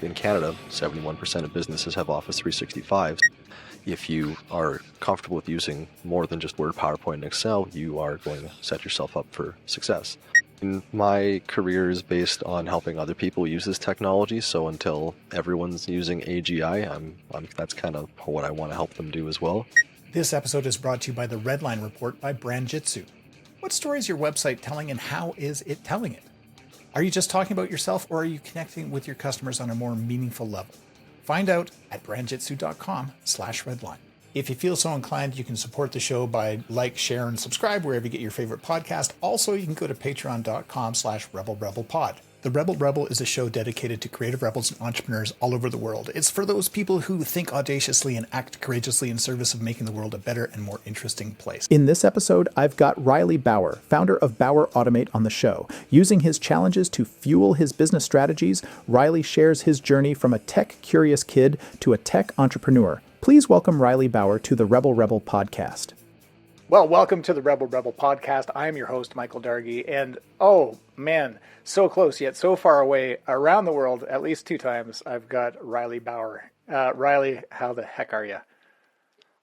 in Canada, 71% of businesses have Office 365. If you are comfortable with using more than just Word, PowerPoint, and Excel, you are going to set yourself up for success. My career is based on helping other people use this technology, so until everyone's using AGI, that's kind of what I want to help them do as well. This episode is brought to you by the Redline Report by Brandjitsu. What story is your website telling, and how is it telling it? Are you just talking about yourself, or are you connecting with your customers on a more meaningful level? Find out at brandjitsu.com/redline. If you feel so inclined, you can support the show by like, share, and subscribe wherever you get your favorite podcast. Also, you can go to patreon.com/RebelRebelPod. The Rebel Rebel is a show dedicated to creative rebels and entrepreneurs all over the world. It's for those people who think audaciously and act courageously in service of making the world a better and more interesting place. In this episode, I've got Ryley Bauer, founder of Bauer Automate, on the show. Using his challenges to fuel his business strategies, Ryley shares his journey from a tech-curious kid to a tech entrepreneur. Please welcome Ryley Bauer to the Rebel Rebel Podcast. Well, welcome to the Rebel Rebel Podcast. I am your host, Michael Dargie, and oh man, so close yet so far away around the world, at least 2 times, I've got Ryley Bauer. Ryley, how the heck are you?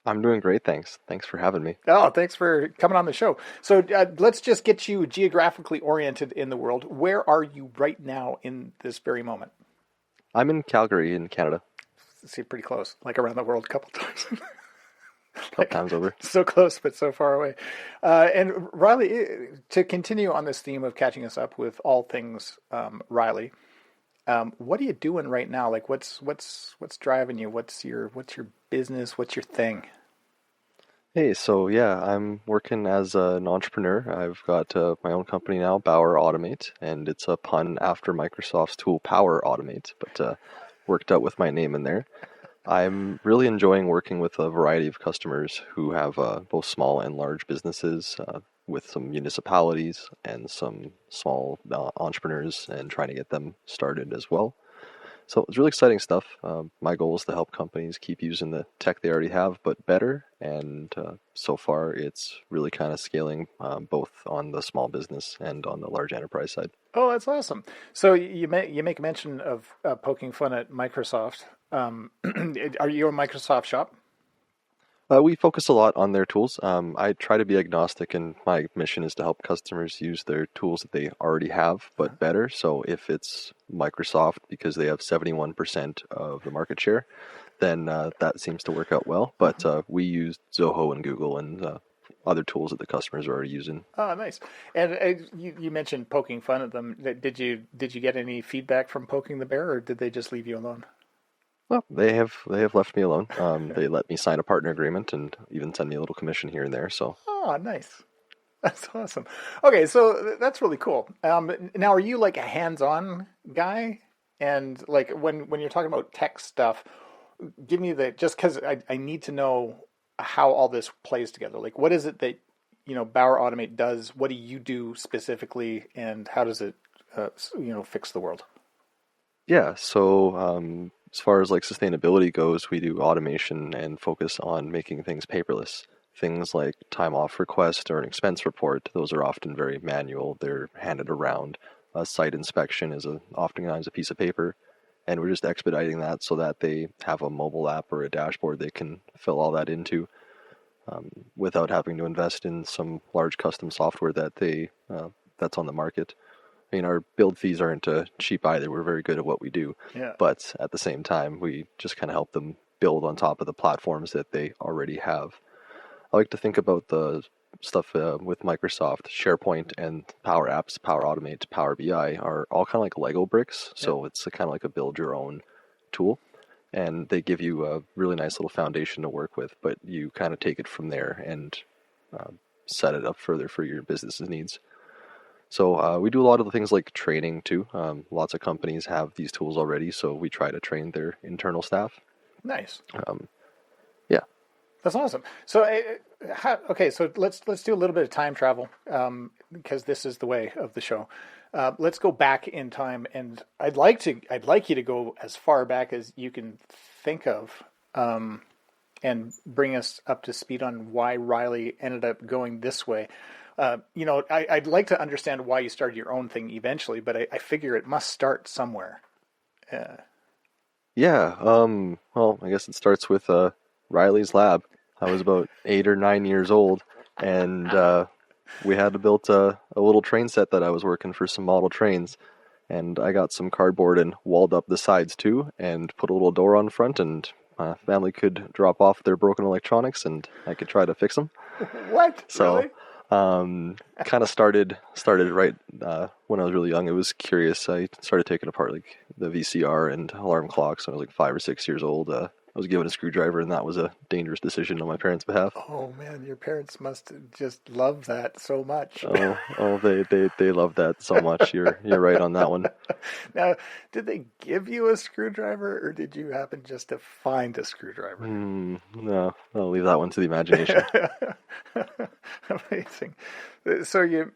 I'm doing great, thanks. Thanks for having me. Oh, thanks for coming on the show. So let's just get you geographically oriented in the world. Where are you right now in this very moment? I'm in Calgary in Canada. See, pretty close, like around the world a couple times. Couple times over. So close, but so far away. And Ryley, to continue on this theme of catching us up with all things Ryley, what are you doing right now? Like, what's driving you? What's your business? What's your thing? Hey, so yeah, I'm working as an entrepreneur. I've got my own company now, Bauer Automate, and it's a pun after Microsoft's tool Power Automate, but worked out with my name in there. I'm really enjoying working with a variety of customers who have both small and large businesses, with some municipalities and some small entrepreneurs, and trying to get them started as well. So it's really exciting stuff. My goal is to help companies keep using the tech they already have, but better. And so far, it's really kind of scaling both on the small business and on the large enterprise side. Oh, that's awesome. So you make mention of poking fun at Microsoft. Are you a Microsoft shop? We focus a lot on their tools. I try to be agnostic, and my mission is to help customers use their tools that they already have, but better. So if it's Microsoft, because they have 71% of the market share, then that seems to work out well. But we use Zoho and Google and other tools that the customers are already using. Oh, nice. And you mentioned poking fun at them. Did you get any feedback from poking the bear, or did they just leave you alone? Well, they have left me alone. They let me sign a partner agreement and even send me a little commission here and there. So. Oh, nice. That's awesome. Okay, so that's really cool. Now, are you like a hands-on guy? And like when you're talking about tech stuff, give me just because I need to know how all this plays together. Like, what is it that Bauer Automate does? What do you do specifically, and how does it fix the world? Yeah. So. As far as like sustainability goes, we do automation and focus on making things paperless. Things like time off request or an expense report, those are often very manual. They're handed around. A site inspection is oftentimes a piece of paper, and we're just expediting that so that they have a mobile app or a dashboard they can fill all that into without having to invest in some large custom software that's on the market. I mean, our build fees aren't cheap either. We're very good at what we do. Yeah. But at the same time, we just kind of help them build on top of the platforms that they already have. I like to think about the stuff with Microsoft, SharePoint, and Power Apps, Power Automate, Power BI are all kind of like Lego bricks. So it's kind of like a build your own tool. And they give you a really nice little foundation to work with, but you kind of take it from there and set it up further for your business's needs. So we do a lot of the things like training too. Lots of companies have these tools already, so we try to train their internal staff. Nice. Yeah. That's awesome. So, so let's do a little bit of time travel because this is the way of the show. Let's go back in time, and I'd like you to go as far back as you can think of, and bring us up to speed on why Ryley ended up going this way. I'd like to understand why you started your own thing eventually, but I figure it must start somewhere. Yeah, well, I guess it starts with Riley's lab. I was about 8 or 9 years old, and we had to build a little train set that I was working for some model trains. And I got some cardboard and walled up the sides too, and put a little door on front, and my family could drop off their broken electronics, and I could try to fix them. What? So, Really? kind of started right when I was really young. It was curious. I started taking apart like the VCR and alarm clocks when I was like 5 or 6 years old. I was given a screwdriver, and that was a dangerous decision on my parents' behalf. Oh man, your parents must just love that so much. They love that so much. You're right on that one. Now, did they give you a screwdriver, or did you happen just to find a screwdriver? No, I'll leave that one to the imagination. Amazing. So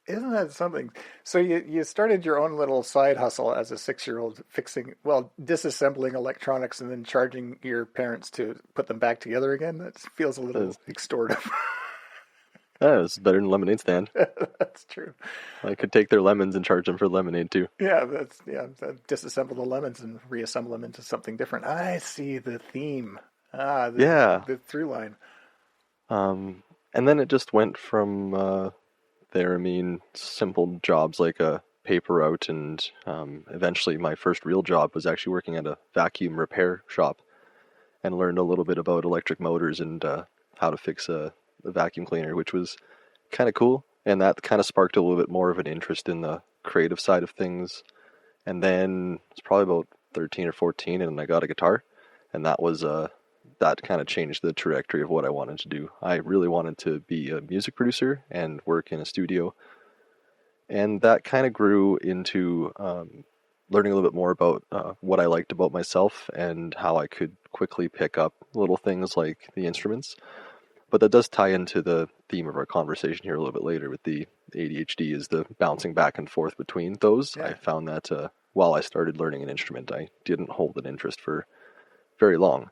isn't that something? So you started your own little side hustle as a 6-year-old disassembling electronics and then charging your parents to put them back together again? That feels a little extortive. Yeah, it's better than lemonade stand. That's true. I could take their lemons and charge them for lemonade too. Yeah, disassemble the lemons and reassemble them into something different. I see the theme. The through line. And then it just went from there. I mean, simple jobs like a paper route, and eventually my first real job was actually working at a vacuum repair shop, and learned a little bit about electric motors and how to fix a vacuum cleaner, which was kind of cool. And that kind of sparked a little bit more of an interest in the creative side of things. And then it's probably about 13 or 14, and I got a guitar, and that kind of changed the trajectory of what I wanted to do. I really wanted to be a music producer and work in a studio. And that kind of grew into learning a little bit more about what I liked about myself and how I could quickly pick up little things like the instruments. But that does tie into the theme of our conversation here a little bit later with the ADHD, is the bouncing back and forth between those. Yeah. I found that while I started learning an instrument, I didn't hold an interest for very long.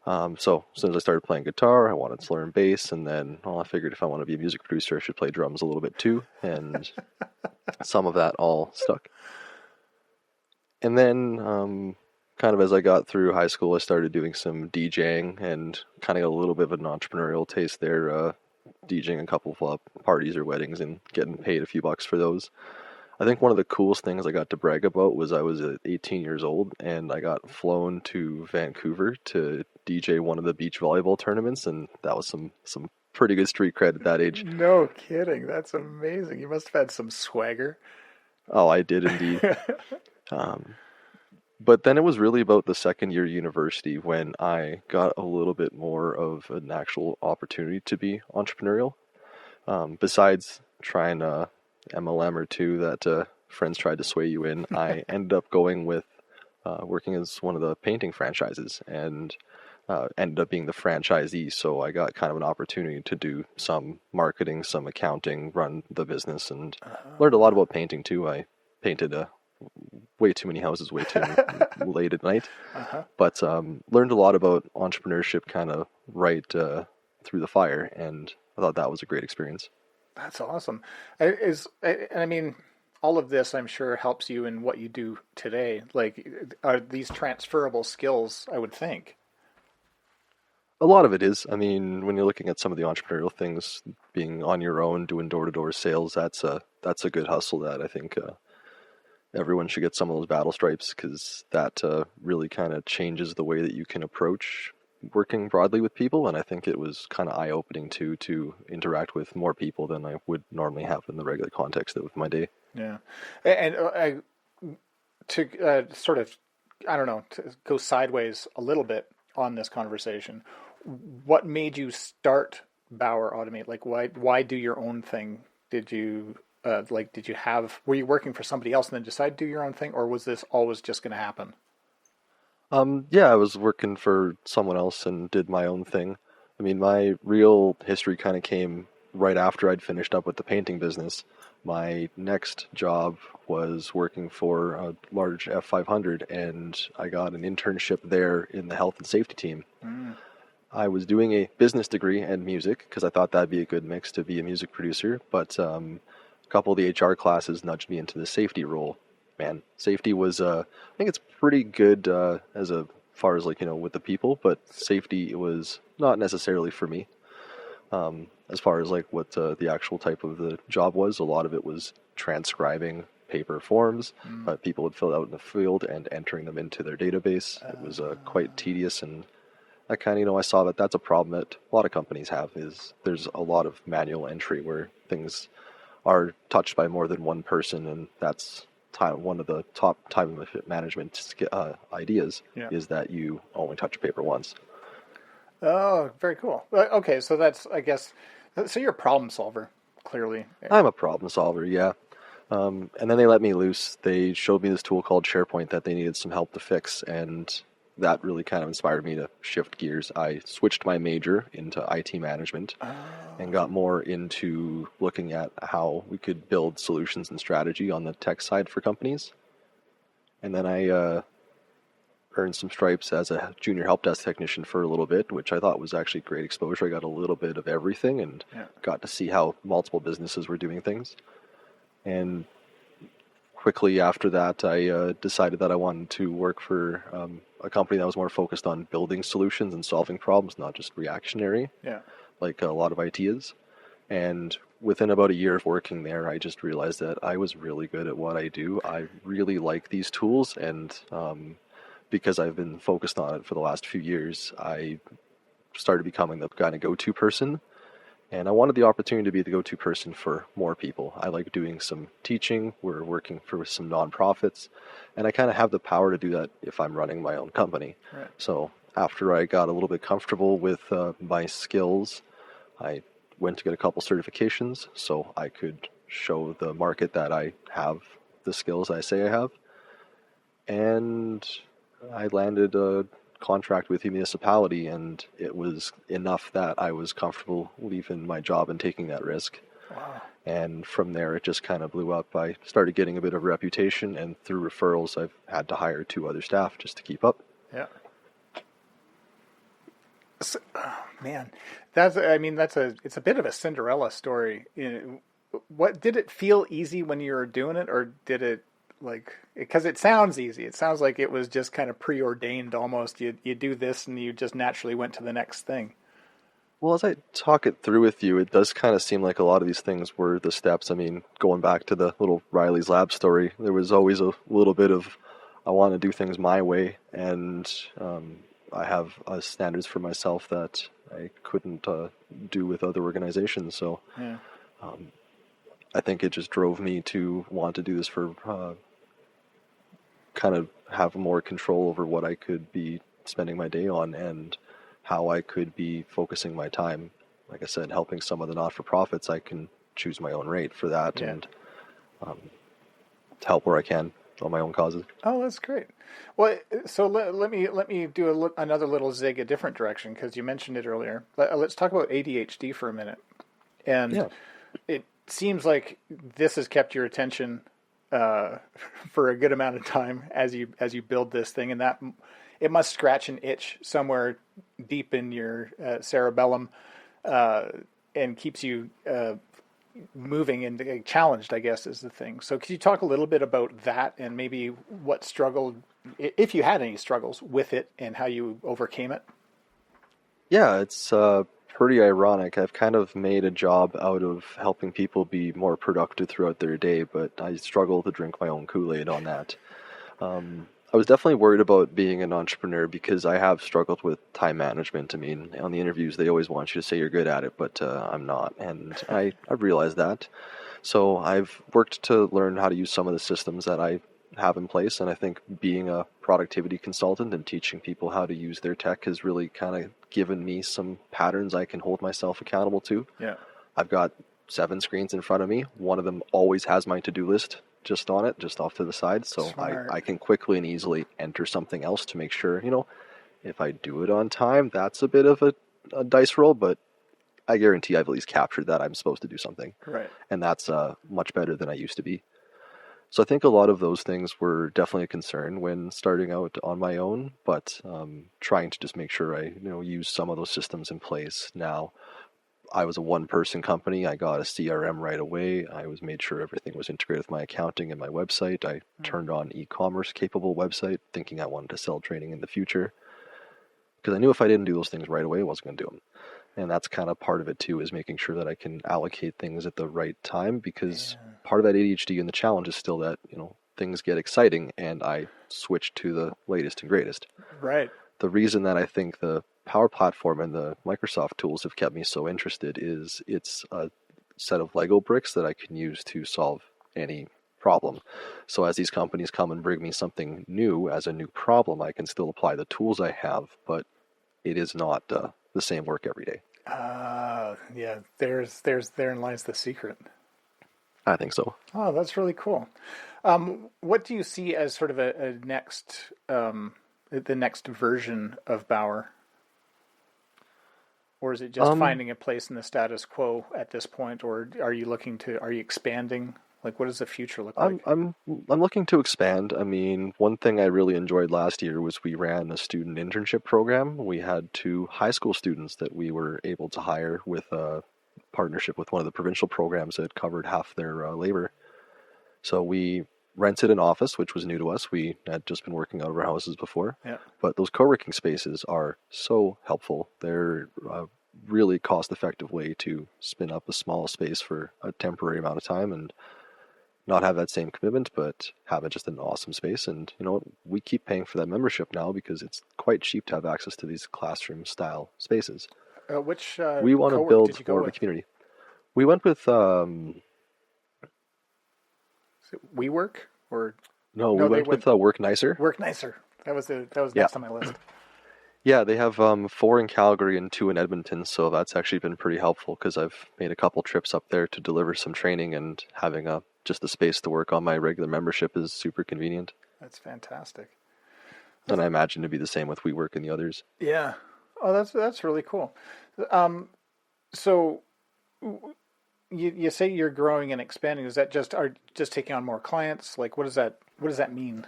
So as soon as I started playing guitar, I wanted to learn bass, and then I figured if I want to be a music producer, I should play drums a little bit too, and some of that all stuck. And then kind of as I got through high school, I started doing some DJing and kind of got a little bit of an entrepreneurial taste there, DJing a couple of parties or weddings and getting paid a few bucks for those. I think one of the coolest things I got to brag about was I was 18 years old, and I got flown to Vancouver to DJ one of the beach volleyball tournaments, and that was some pretty good street cred at that age. No kidding. That's amazing. You must have had some swagger. Oh, I did indeed. But then it was really about the second year university when I got a little bit more of an actual opportunity to be entrepreneurial. Besides trying MLM or two that friends tried to sway you in, I ended up going with working as one of the painting franchises, and ended up being the franchisee. So I got kind of an opportunity to do some marketing, some accounting, run the business, and learned a lot about painting too. I painted way too many houses way too late at night, but learned a lot about entrepreneurship kind of right through the fire, and I thought that was a great experience. That's awesome. I mean, all of this, I'm sure, helps you in what you do today. Like, are these transferable skills, I would think? A lot of it is. I mean, when you're looking at some of the entrepreneurial things, being on your own, doing door-to-door sales, that's a good hustle that I think everyone should get some of those battle stripes, because that really kind of changes the way that you can approach working broadly with people. And I think it was kind of eye-opening too, to interact with more people than I would normally have in the regular context of my day. Yeah. And to sort of, I don't know, to go sideways a little bit on this conversation, what made you start Bauer Automate? Like, why do your own thing? Did you were you working for somebody else and then decide to do your own thing, or was this always just going to happen? Yeah, I was working for someone else and did my own thing. I mean, my real history kind of came right after I'd finished up with the painting business. My next job was working for a large F500, and I got an internship there in the health and safety team. I was doing a business degree and music because I thought that'd be a good mix to be a music producer, but a couple of the HR classes nudged me into the safety role. man, safety was, I think it's pretty good as a far as like, with the people, but safety was not necessarily for me. As far as like what the actual type of the job was, a lot of it was transcribing paper forms that people would fill out in the field and entering them into their database. It was quite tedious, and I kind of, I saw that that's a problem that a lot of companies have, is there's a lot of manual entry where things are touched by more than one person, and that's one of the top time management ideas is that you only touch paper once. Oh, very cool. Okay, so that's, I guess, so you're a problem solver, clearly. I'm a problem solver, yeah. And then they let me loose. They showed me this tool called SharePoint that they needed some help to fix, and that really kind of inspired me to shift gears. I switched my major into IT management and got more into looking at how we could build solutions and strategy on the tech side for companies. And then I earned some stripes as a junior help desk technician for a little bit, which I thought was actually great exposure. I got a little bit of everything and got to see how multiple businesses were doing things. And quickly after that, I decided that I wanted to work for a company that was more focused on building solutions and solving problems, not just reactionary, like a lot of IT is. And within about a year of working there, I just realized that I was really good at what I do. I really like these tools, and because I've been focused on it for the last few years, I started becoming the kind of go-to person. And I wanted the opportunity to be the go-to person for more people. I like doing some teaching. We're working for some nonprofits. And I kind of have the power to do that if I'm running my own company. Right. So after I got a little bit comfortable with my skills, I went to get a couple certifications so I could show the market that I have the skills I say I have. And I landed a contract with a municipality, and it was enough that I was comfortable leaving my job and taking that risk. Wow. And from there, it just kind of blew up. I started getting a bit of reputation, and through referrals, I've had to hire 2 other staff just to keep up. Yeah. So, man, it's a bit of a Cinderella story. What did it feel easy when you were doing it, or did it, because it sounds easy. It sounds like it was just kind of preordained almost. You do this and you just naturally went to the next thing. Well, as I talk it through with you, it does kind of seem like a lot of these things were the steps. I mean, going back to the little Ryley's Lab story, there was always a little bit of, I want to do things my way, and I have standards for myself that I couldn't do with other organizations. So I think it just drove me to want to do this for kind of have more control over what I could be spending my day on and how I could be focusing my time. Like I said, helping some of the not-for-profits, I can choose my own rate for that and help where I can on my own causes. Oh, that's great. Well, so let me do another little zig a different direction, because you mentioned it earlier. Let's talk about ADHD for a minute. And it seems like this has kept your attention for a good amount of time as you build this thing, and that it must scratch an itch somewhere deep in your cerebellum and keeps you moving and challenged, I guess, is the thing. So could you talk a little bit about that, and maybe what struggled, if you had any struggles with it, and how you overcame it? Yeah, it's pretty ironic. I've kind of made a job out of helping people be more productive throughout their day, but I struggle to drink my own Kool-Aid on that. I was definitely worried about being an entrepreneur because I have struggled with time management. I mean, on the interviews, they always want you to say you're good at it, but I'm not, and I've realized that. So I've worked to learn how to use some of the systems that I have in place, and I think being a productivity consultant and teaching people how to use their tech has really kind of given me some patterns I can hold myself accountable to. Yeah. I've got 7 screens in front of me. One of them always has my to-do list just on it, just off to the side, so I can quickly and easily enter something else to make sure, if I do it on time, that's a bit of a dice roll, but I guarantee I've at least captured that I'm supposed to do something. Right. And that's much better than I used to be. So I think a lot of those things were definitely a concern when starting out on my own, but trying to just make sure I use some of those systems in place now. I was a one-person company. I got a CRM right away. I was made sure everything was integrated with my accounting and my website. I turned on e-commerce capable website, thinking I wanted to sell training in the future. Because I knew if I didn't do those things right away, I wasn't going to do them. And that's kind of part of it too, is making sure that I can allocate things at the right time, because part of that ADHD and the challenge is still that, things get exciting and I switch to the latest and greatest. Right. The reason that I think the Power Platform and the Microsoft tools have kept me so interested is it's a set of Lego bricks that I can use to solve any problem. So as these companies come and bring me something new as a new problem, I can still apply the tools I have, but it is not the same work every day. Yeah, therein lies the secret. I think so. Oh, that's really cool. What do you see as sort of a next, the next version of Bauer? Or is it just finding a place in the status quo at this point? Or are you expanding? Like, what does the future look like? I'm looking to expand. I mean, one thing I really enjoyed last year was we ran a student internship program. We had 2 high school students that we were able to hire with a partnership with one of the provincial programs that covered half their labor. So we rented an office, which was new to us. We had just been working out of our houses before. Yeah. But those co-working spaces are so helpful. They're a really cost-effective way to spin up a small space for a temporary amount of time and not have that same commitment, but have it just an awesome space. And we keep paying for that membership now because it's quite cheap to have access to these classroom-style spaces. Which we want to build more of a community. We went with Is it WeWork or we went with Work Nicer. Work Nicer. That was next on my list. Yeah, they have 4 in Calgary and 2 in Edmonton, so that's actually been pretty helpful because I've made a couple trips up there to deliver some training, and having just the space to work on my regular membership is super convenient. That's fantastic. And I imagine to be the same with WeWork and the others. Yeah. Oh, that's really cool. So you say you're growing and expanding. Is that just taking on more clients? Like, what does that mean?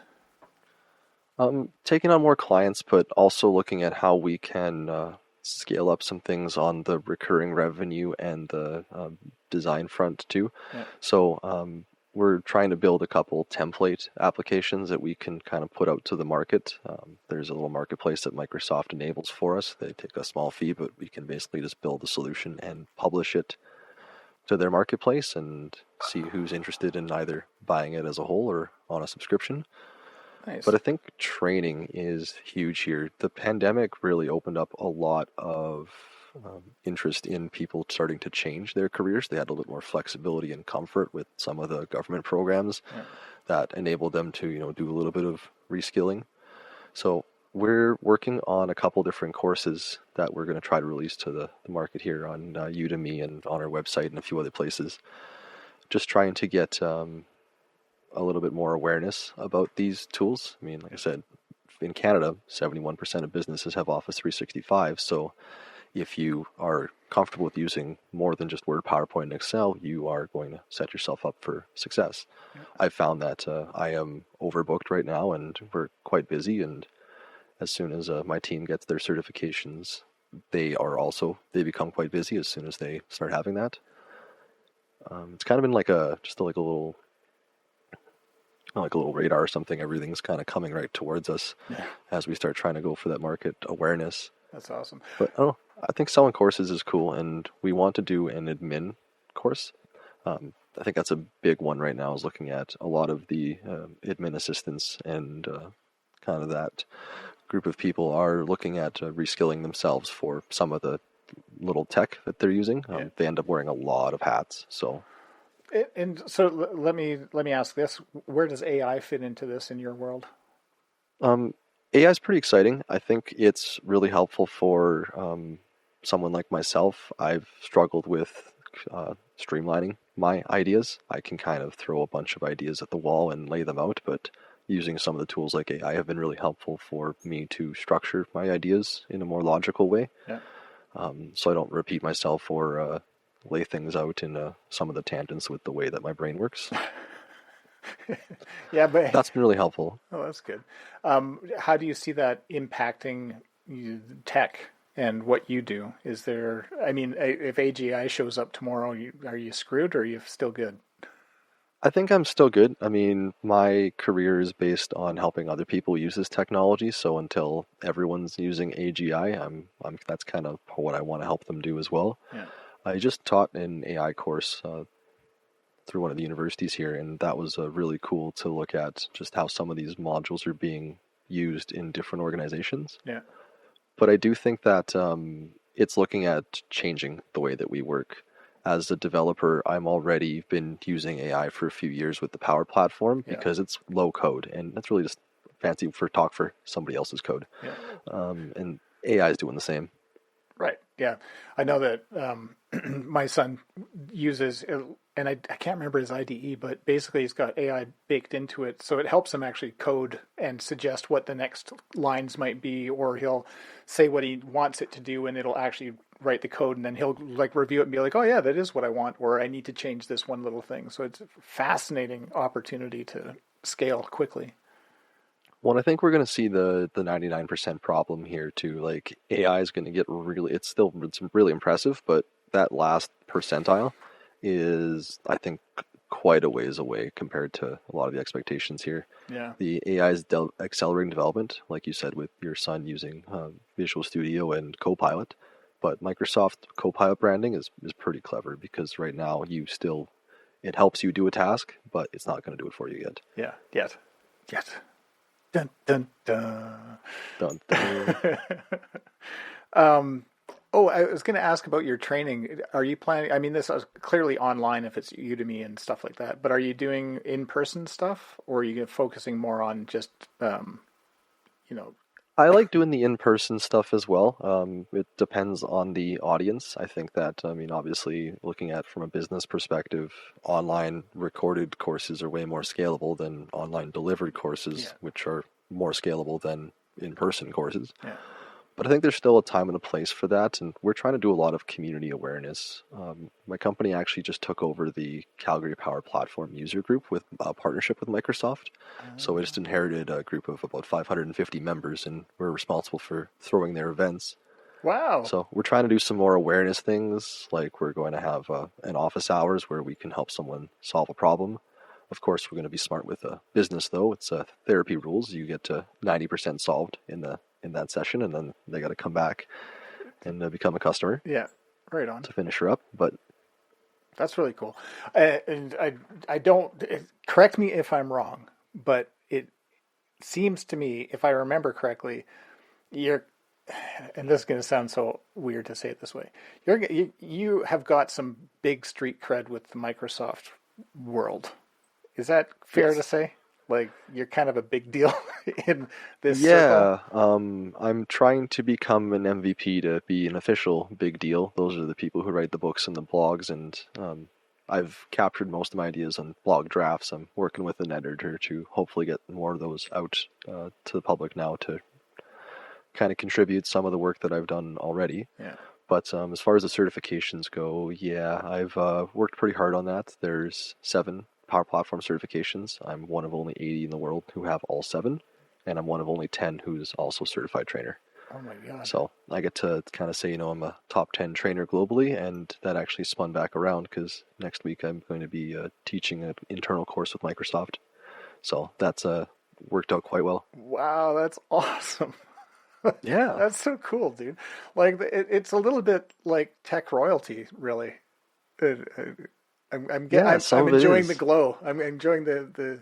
Taking on more clients, but also looking at how we can scale up some things on the recurring revenue and the design front too. Yeah. So we're trying to build a couple template applications that we can kind of put out to the market. There's a little marketplace that Microsoft enables for us. They take a small fee, but we can basically just build a solution and publish it to their marketplace and see who's interested in either buying it as a whole or on a subscription. Nice. But I think training is huge here. The pandemic really opened up a lot of interest in people starting to change their careers. They had a little bit more flexibility and comfort with some of the government programs that enabled them to, do a little bit of reskilling. So we're working on a couple different courses that we're going to try to release to the market here on Udemy and on our website and a few other places. Just trying to get a little bit more awareness about these tools. I mean, like I said, in Canada, 71% of businesses have Office 365. So if you are comfortable with using more than just Word, PowerPoint, and Excel, you are going to set yourself up for success. Yeah. I've found that I am overbooked right now and we're quite busy. And as soon as my team gets their certifications, they become quite busy as soon as they start having that. It's kind of been like a little radar or something. Everything's kind of coming right towards us as we start trying to go for that market awareness. That's awesome. But I think selling courses is cool, and we want to do an admin course. I think that's a big one right now, is looking at a lot of the admin assistants and kind of that group of people are looking at reskilling themselves for some of the little tech that they're using. They end up wearing a lot of hats. So let me ask this: where does AI fit into this in your world? AI is pretty exciting. I think it's really helpful for someone like myself. I've struggled with streamlining my ideas. I can kind of throw a bunch of ideas at the wall and lay them out, but using some of the tools like AI have been really helpful for me to structure my ideas in a more logical way. Yeah. So I don't repeat myself or lay things out in some of the tangents with the way that my brain works. Yeah, but that's been really helpful. Oh, that's good. How do you see that impacting tech and what you do. Is there, I mean, if AGI shows up tomorrow, are you screwed or are you still good? I think I'm still good. I mean, my career is based on helping other people use this technology, so until everyone's using AGI, that's kind of what I want to help them do as well. Yeah. I just taught an AI course through one of the universities here, and that was really cool to look at just how some of these modules are being used in different organizations. Yeah. But I do think that it's looking at changing the way that we work. As a developer, I'm already been using AI for a few years with the Power Platform Yeah. because it's low code, and that's really just fancy for talk for somebody else's code. Yeah. And AI is doing the same. Right. Yeah. I know that my son uses, and I can't remember his IDE, but basically he's got AI baked into it. So it helps him actually code and suggest what the next lines might be, or he'll say what he wants it to do and it'll actually write the code, and then he'll like review it and be like, oh yeah, that is what I want, or I need to change this one little thing. So it's a fascinating opportunity to scale quickly. Well, I think we're going to see the 99% problem here too. Like AI is going to get it's really impressive, but that last percentile is, I think, quite a ways away compared to a lot of the expectations here. Yeah. The AI is accelerating development, like you said, with your son using Visual Studio and Copilot. But Microsoft Copilot branding is pretty clever because right now it helps you do a task, but it's not going to do it for you yet. Yeah. Yet. Dun, dun, dun. Dun, dun. Oh, I was going to ask about your training. Are you planning? I mean, this is clearly online if it's Udemy and stuff like that. But are you doing in-person stuff, or are you focusing more on just, I like doing the in-person stuff as well. It depends on the audience. I think that, obviously, looking at from a business perspective, online recorded courses are way more scalable than online delivered courses, which are more scalable than in-person courses. Yeah. But I think there's still a time and a place for that, and we're trying to do a lot of community awareness. My company actually just took over the Calgary Power Platform user group with a partnership with Microsoft. So I just inherited a group of about 550 members, and we're responsible for throwing their events. Wow. So we're trying to do some more awareness things, like we're going to have an office hours where we can help someone solve a problem. Of course, we're going to be smart with business, though. It's therapy rules. You get to 90% solved in that session, and then they got to come back and become a customer. Yeah, right on. To finish her up, but that's really cool. And I don't, correct me if I'm wrong, but it seems to me, if I remember correctly, and this is going to sound so weird to say it this way, you have got some big street cred with the Microsoft world. Is that fair to say? Like, you're kind of a big deal in this circle? I'm trying to become an MVP to be an official big deal. Those are the people who write the books and the blogs, and I've captured most of my ideas on blog drafts. I'm working with an editor to hopefully get more of those out to the public now to kind of contribute some of the work that I've done already. Yeah. But as far as the certifications go, I've worked pretty hard on that. There's 7 Power Platform certifications. I'm one of only 80 in the world who have all 7, and I'm one of only 10 who's also certified trainer. Oh my God. So I get to kind of say, I'm a top 10 trainer globally, and that actually spun back around because next week I'm going to be teaching an internal course with Microsoft. So that's worked out quite well. Wow, that's awesome. Yeah. That's so cool, dude. Like, it's a little bit like tech royalty, really. I'm enjoying the glow. I'm enjoying the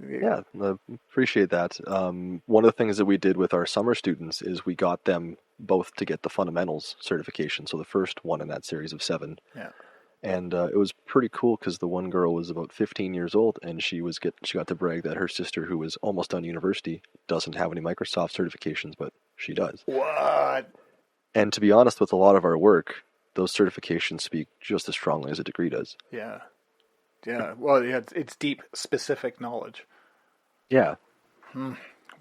Yeah, I appreciate that. One of the things that we did with our summer students is we got them both to get the fundamentals certification. So the first one in that series of 7. Yeah. And it was pretty cool because the one girl was about 15 years old, and she got to brag that her sister, who was almost done university, doesn't have any Microsoft certifications, but she does. What? And to be honest, with a lot of our work, those certifications speak just as strongly as a degree does. Yeah. Yeah. Well, yeah, it's deep, specific knowledge. Yeah.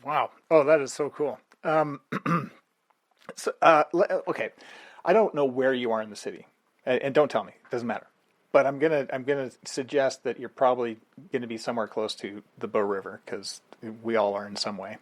Wow. Oh, that is so cool. Okay. I don't know where you are in the city, and don't tell me. It doesn't matter. But I'm gonna suggest that you're probably going to be somewhere close to the Bow River, because we all are in some way.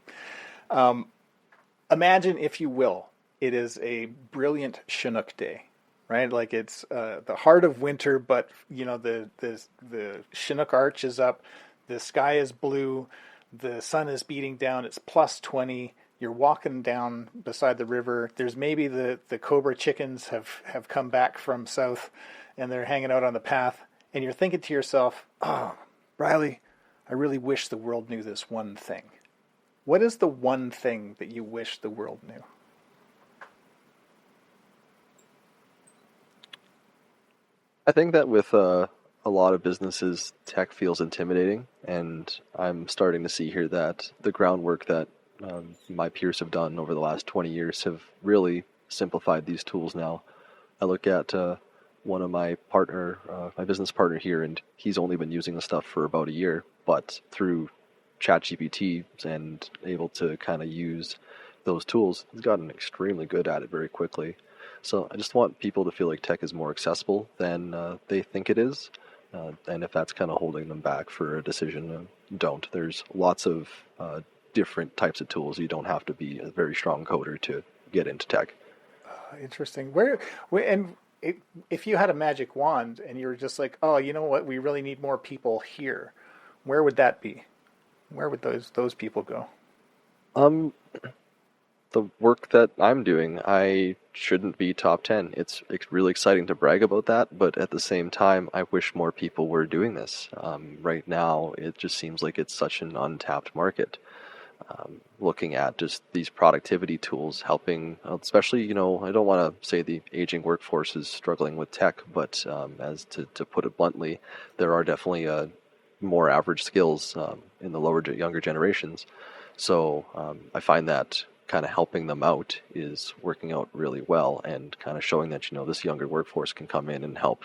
Imagine, if you will, it is a brilliant Chinook day, right? Like it's the heart of winter, but the Chinook arch is up, the sky is blue, the sun is beating down. It's plus 20. You're walking down beside the river. There's maybe the cobra chickens have come back from south, and they're hanging out on the path. And you're thinking to yourself, "Oh, Ryley, I really wish the world knew this one thing." What is the one thing that you wish the world knew? I think that with a lot of businesses, tech feels intimidating, and I'm starting to see here that the groundwork that my peers have done over the last 20 years have really simplified these tools now. I look at one of my business partner here, and he's only been using the stuff for about a year, but through ChatGPT and able to kind of use those tools, he's gotten extremely good at it very quickly. So I just want people to feel like tech is more accessible than they think it is. And if that's kind of holding them back for a decision, don't. There's lots of different types of tools. You don't have to be a very strong coder to get into tech. Interesting. If you had a magic wand and you were just like, oh, you know what, we really need more people here, where would that be? Where would those people go? The work that I'm doing, I shouldn't be top 10. It's really exciting to brag about that, but at the same time, I wish more people were doing this. Right now, it just seems like it's such an untapped market. Looking at just these productivity tools helping, especially, I don't want to say the aging workforce is struggling with tech, but as to put it bluntly, there are definitely more average skills in the younger generations. So I find that kind of helping them out is working out really well, and kind of showing that, this younger workforce can come in and help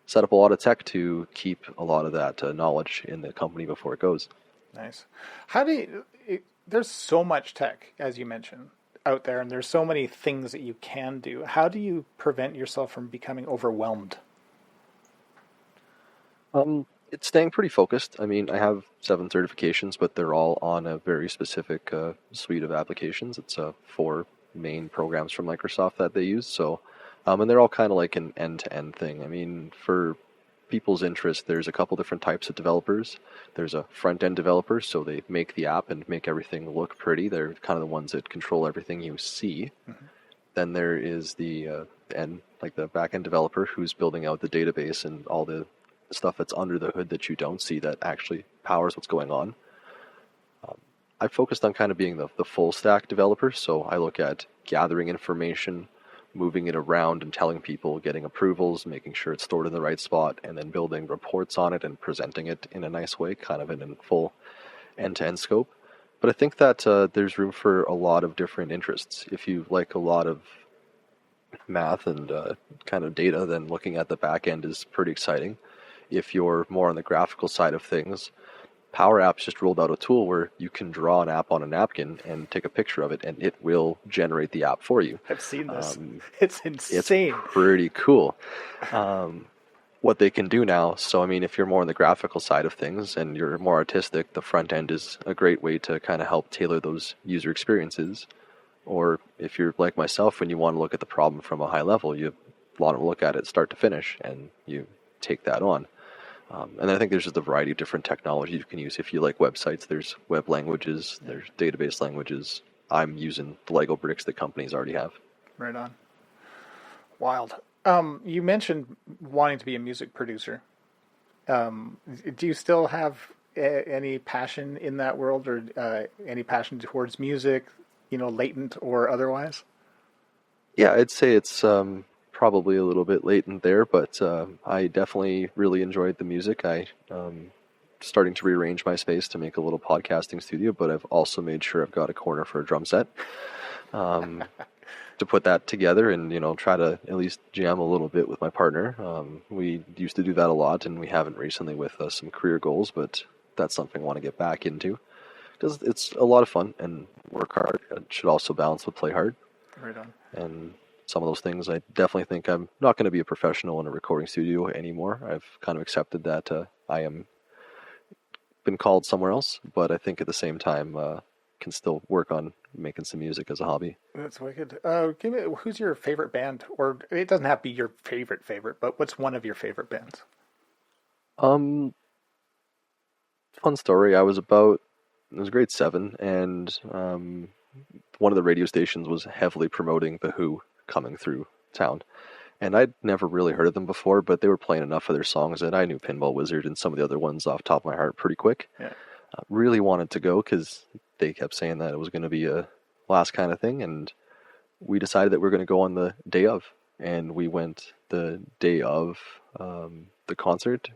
set up a lot of tech to keep a lot of that knowledge in the company before it goes. Nice. There's so much tech, as you mentioned, out there, and there's so many things that you can do. How do you prevent yourself from becoming overwhelmed? It's staying pretty focused. I mean, I have 7 certifications, but they're all on a very specific suite of applications. It's 4 main programs from Microsoft that they use. So, and they're all kind of like an end-to-end thing. I mean, for people's interest, there's a couple different types of developers. There's a front-end developer, so they make the app and make everything look pretty. They're kind of the ones that control everything you see. Mm-hmm. Then there is the back-end developer who's building out the database and all the stuff that's under the hood that you don't see that actually powers what's going on. I focused on kind of being the full stack developer, so I look at gathering information, moving it around and telling people, getting approvals, making sure it's stored in the right spot, and then building reports on it and presenting it in a nice way, kind of in a full end-to-end scope. But I think that there's room for a lot of different interests. If you like a lot of math and kind of data, then looking at the back end is pretty exciting. If you're more on the graphical side of things, Power Apps just rolled out a tool where you can draw an app on a napkin and take a picture of it, and it will generate the app for you. I've seen this. It's insane. It's pretty cool what they can do now. So, I mean, if you're more on the graphical side of things and you're more artistic, the front end is a great way to kind of help tailor those user experiences. Or if you're like myself, when you want to look at the problem from a high level, you want to look at it start to finish, and you take that on. And I think there's just a variety of different technology you can use. If you like websites, there's web languages, there's database languages. I'm using the Lego bricks that companies already have. Right on. Wild. You mentioned wanting to be a music producer. Do you still have any passion in that world, or any passion towards music, latent or otherwise? Yeah, I'd say it's probably a little bit latent there, but I definitely really enjoyed the music. I starting to rearrange my space to make a little podcasting studio, but I've also made sure I've got a corner for a drum set to put that together and try to at least jam a little bit with my partner. We used to do that a lot, and we haven't recently with some career goals, but that's something I want to get back into because it's a lot of fun and work hard. It should also balance with play hard. Right on. And some of those things, I definitely think I'm not going to be a professional in a recording studio anymore. I've kind of accepted that I am been called somewhere else, but I think at the same time, can still work on making some music as a hobby. That's wicked. Who's your favorite band? Or it doesn't have to be your favorite, but what's one of your favorite bands? Um, Fun story. It was grade 7, and one of the radio stations was heavily promoting The Who coming through town. And I'd never really heard of them before, but they were playing enough of their songs that I knew Pinball Wizard and some of the other ones off the top of my heart pretty quick. Yeah. Really wanted to go because they kept saying that it was going to be a last kind of thing, and we decided that we were going to go on the day of. And we went the day of the concert,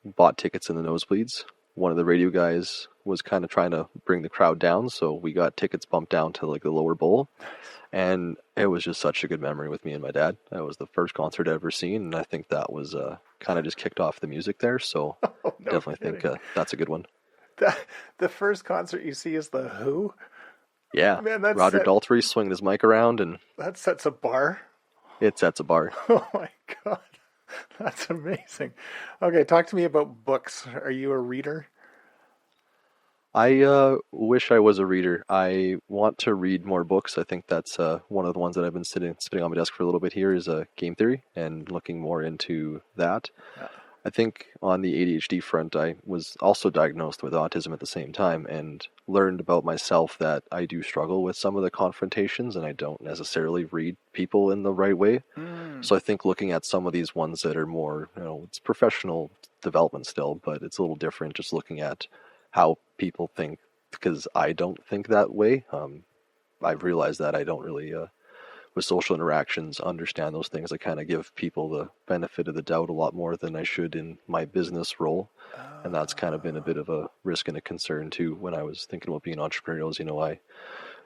bought tickets in the nosebleeds. One of the radio guys was kind of trying to bring the crowd down, so we got tickets bumped down to like the lower bowl. And it was just such a good memory with me and my dad. That was the first concert I'd ever seen, and I think that was kind of just kicked off the music there. So definitely think that's a good one. The first concert you see is The Who? Yeah, man, Roger Daltrey swinging his mic around, and that sets a bar. It sets a bar. Oh my God, that's amazing. Okay, talk to me about books. Are you a reader? I wish I was a reader. I want to read more books. I think that's one of the ones that I've been sitting on my desk for a little bit here is game theory and looking more into that. Yeah. I think on the ADHD front, I was also diagnosed with autism at the same time and learned about myself that I do struggle with some of the confrontations and I don't necessarily read people in the right way. So I think looking at some of these ones that are more, it's professional development still, but it's a little different just looking at how people think, because I don't think that way. I've realized that I don't really, with social interactions, understand those things. I kind of give people the benefit of the doubt a lot more than I should in my business role. And that's kind of been a bit of a risk and a concern too when I was thinking about being entrepreneurial. I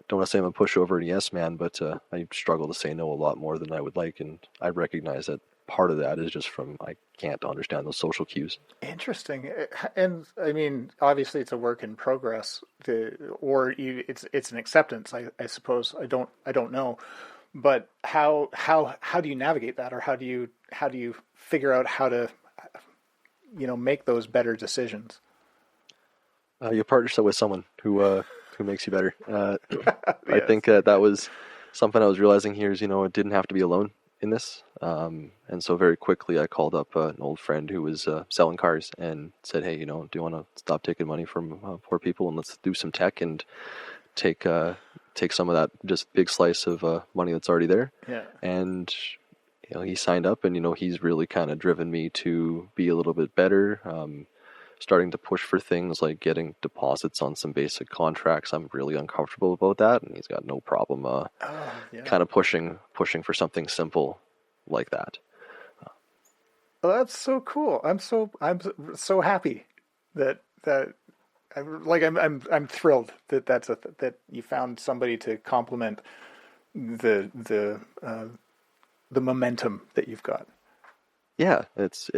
don't want to say I'm a pushover and yes man, but I struggle to say no a lot more than I would like. And I recognize that part of that is just from I can't understand those social cues. Interesting. And I mean, obviously it's a work in progress, it's an acceptance, I suppose. I don't know. But how do you navigate that, or how do you figure out how to make those better decisions? You partner yourself with someone who makes you better. Yes. I think that was something I was realizing here is it didn't have to be alone in this. And so very quickly I called up an old friend who was selling cars and said, hey, do you want to stop taking money from poor people and let's do some tech and take some of that just big slice of money that's already there. Yeah. And he signed up and he's really kind of driven me to be a little bit better, starting to push for things like getting deposits on some basic contracts. I'm really uncomfortable about that, and he's got no problem kind of pushing for something simple like that. Well, that's so cool. I'm so happy that I'm thrilled that you found somebody to complement the momentum that you've got. Yeah, it's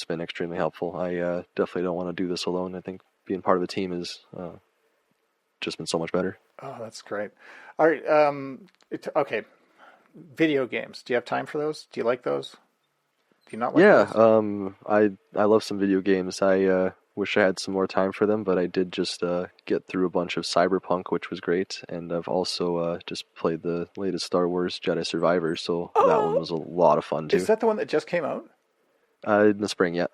been extremely helpful. I definitely don't want to do this alone. I think being part of a team is just been so much better. Oh, that's great. All right. Okay. Video games. Do you have time for those? Do you like those? Do you not like those? I love some video games. I wish I had some more time for them, but I did just get through a bunch of Cyberpunk, which was great, and I've also just played the latest Star Wars Jedi Survivor, so that one was a lot of fun too. Is that the one that just came out? In the spring, yeah.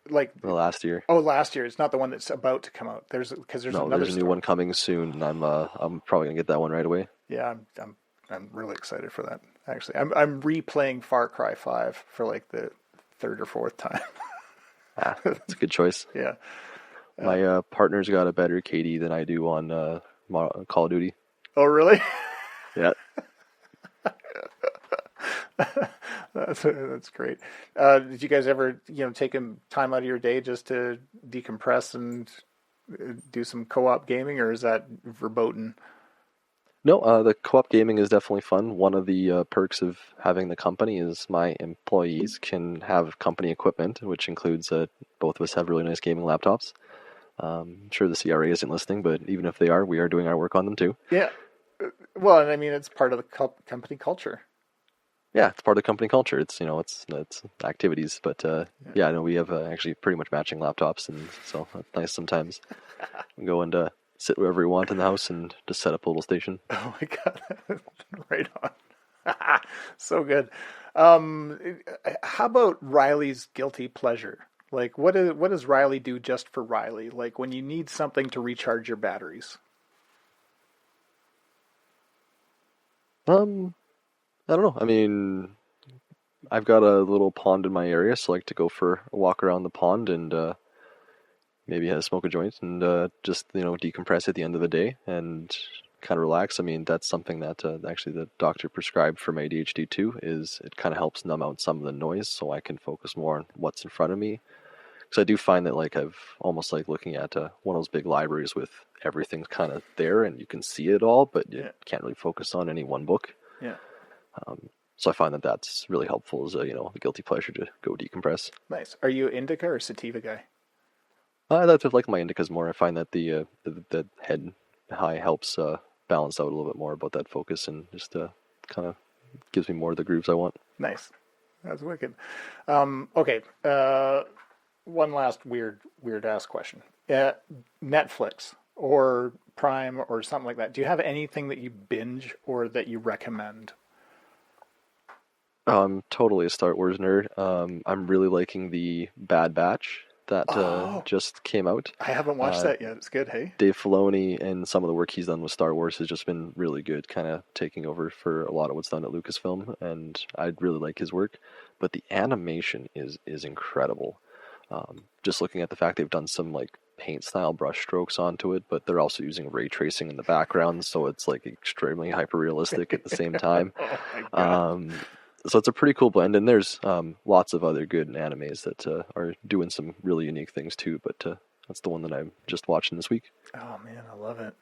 Like the last year. Oh, last year. It's not the one that's about to come out. There's another a new one coming soon, and I'm probably gonna get that one right away. Yeah, I'm really excited for that. Actually, I'm replaying Far Cry 5 for like the third or fourth time. That's a good choice. Yeah. My partner's got a better KD than I do on Call of Duty. Oh, really? Yeah. That's great. Did you guys ever, take time out of your day just to decompress and do some co-op gaming, or is that verboten? No, the co-op gaming is definitely fun. One of the perks of having the company is my employees can have company equipment, which includes both of us have really nice gaming laptops. I'm sure the CRA isn't listening, but even if they are, we are doing our work on them too. Yeah. Well, I mean, it's part of the company culture. Yeah, it's part of the company culture. It's it's activities, but I know we have actually pretty much matching laptops, and so it's nice sometimes. Go and sit wherever you want in the house and just set up a little station. Oh my God. Right on. So good. How about Ryley's guilty pleasure? Like, what does Ryley do just for Ryley? Like when you need something to recharge your batteries. I don't know. I mean, I've got a little pond in my area, so I like to go for a walk around the pond and maybe smoke a joint and just decompress at the end of the day and kind of relax. I mean, that's something that actually the doctor prescribed for my ADHD too. Is it kind of helps numb out some of the noise, so I can focus more on what's in front of me. Because I do find that like I've almost like looking at one of those big libraries with everything's kind of there and you can see it all, but you can't really focus on any one book. Yeah. So I find that that's really helpful as a guilty pleasure to go decompress. Nice. Are you indica or sativa guy? I like my indicas more. I find that the head high helps balance out a little bit more about that focus and just kind of gives me more of the grooves I want. Nice. That's wicked. Okay. One last weird ass question. Netflix or Prime or something like that. Do you have anything that you binge or that you recommend? I'm totally a Star Wars nerd. I'm really liking the Bad Batch that just came out. I haven't watched that yet. It's good, hey? Dave Filoni and some of the work he's done with Star Wars has just been really good, kind of taking over for a lot of what's done at Lucasfilm, and I really like his work. But the animation is incredible. Just looking at the fact they've done some like paint style brush strokes onto it, but they're also using ray tracing in the background, so it's like extremely hyper realistic at the same time. Oh my God. So it's a pretty cool blend, and there's lots of other good animes that are doing some really unique things too, but that's the one that I'm just watching this week. Oh man, I love it.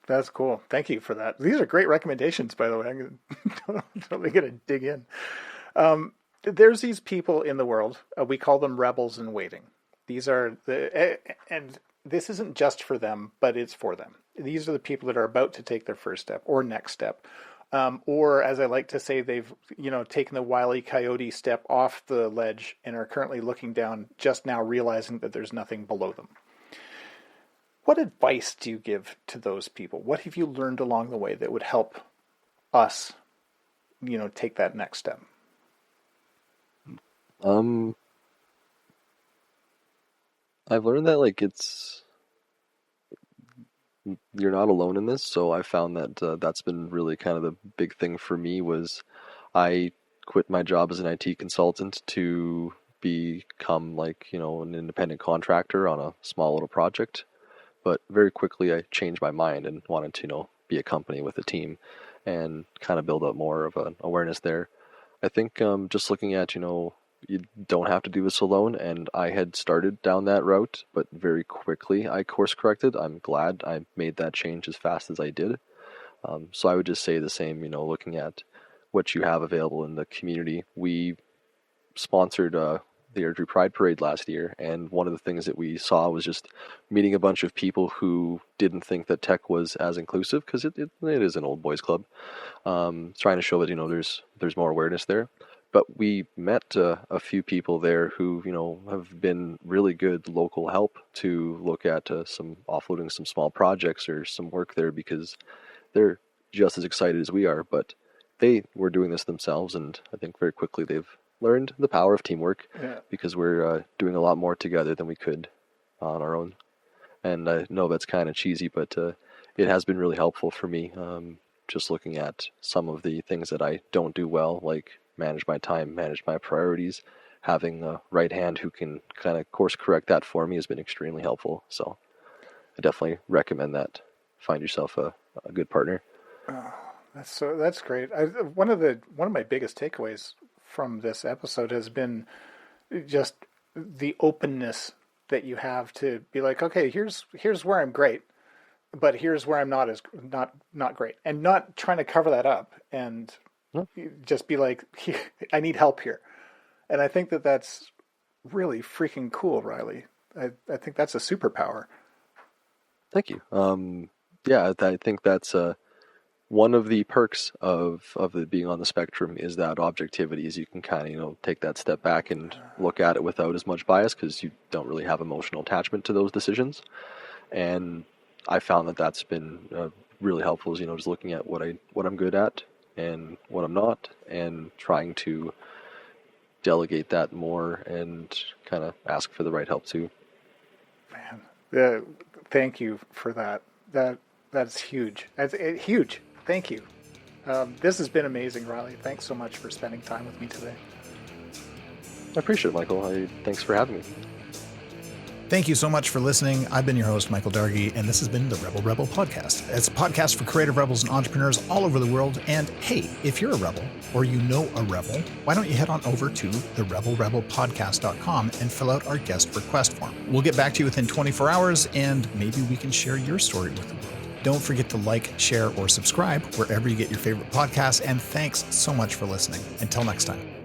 That's cool. Thank you for that. These are great recommendations, by the way. I'm totally going to dig in. There's these people in the world, we call them rebels in waiting. These are and this isn't just for them, but it's for them. These are the people that are about to take their first step or next step. Or as I like to say, they've, taken the Wile E. Coyote step off the ledge and are currently looking down, just now realizing that there's nothing below them. What advice do you give to those people? What have you learned along the way that would help us, take that next step? I've learned that you're not alone in this, so I found that that's been really kind of the big thing for me. Was I quit my job as an IT consultant to become an independent contractor on a small little project, but very quickly I changed my mind and wanted to be a company with a team and kind of build up more of an awareness there. I think just looking at you don't have to do this alone, and I had started down that route, but very quickly I course corrected. I'm glad I made that change as fast as I did. So I would just say the same, looking at what you have available in the community. We sponsored the Airdrie Pride Parade last year, and one of the things that we saw was just meeting a bunch of people who didn't think that tech was as inclusive, because it is an old boys club, trying to show that there's more awareness there. But we met a few people there who, have been really good local help to look at some offloading some small projects or some work there, because they're just as excited as we are, but they were doing this themselves, and I think very quickly they've learned the power of teamwork, because we're doing a lot more together than we could on our own. And I know that's kind of cheesy, but it has been really helpful for me, just looking at some of the things that I don't do well, like manage my time, manage my priorities. Having a right hand who can kind of course correct that for me has been extremely helpful. So I definitely recommend that. Find yourself a good partner. Oh, that's great. One of my biggest takeaways from this episode has been just the openness that you have to be like, okay, here's where I'm great, but here's where I'm not great, and not trying to cover that up and just be like, I need help here. And I think that that's really freaking cool, Ryley. I think that's a superpower. Thank you. Yeah, I think that's one of the perks of it being on the spectrum is that objectivity, is you can kind of, take that step back and look at it without as much bias, because you don't really have emotional attachment to those decisions. And I found that that's been really helpful. Is just looking at what I'm good at and what I'm not, and trying to delegate that more and kind of ask for the right help too. Man, thank you for that. That's huge. That's huge. Thank you. This has been amazing, Ryley. Thanks so much for spending time with me today. I appreciate it, Michael. Thanks for having me. Thank you so much for listening. I've been your host, Michael Dargie, and this has been the RebelRebel Podcast. It's a podcast for creative rebels and entrepreneurs all over the world. And hey, if you're a rebel or you know a rebel, why don't you head on over to the RebelRebelPodcast.com and fill out our guest request form. We'll get back to you within 24 hours, and maybe we can share your story with the world. Don't forget to like, share, or subscribe wherever you get your favorite podcasts. And thanks so much for listening. Until next time.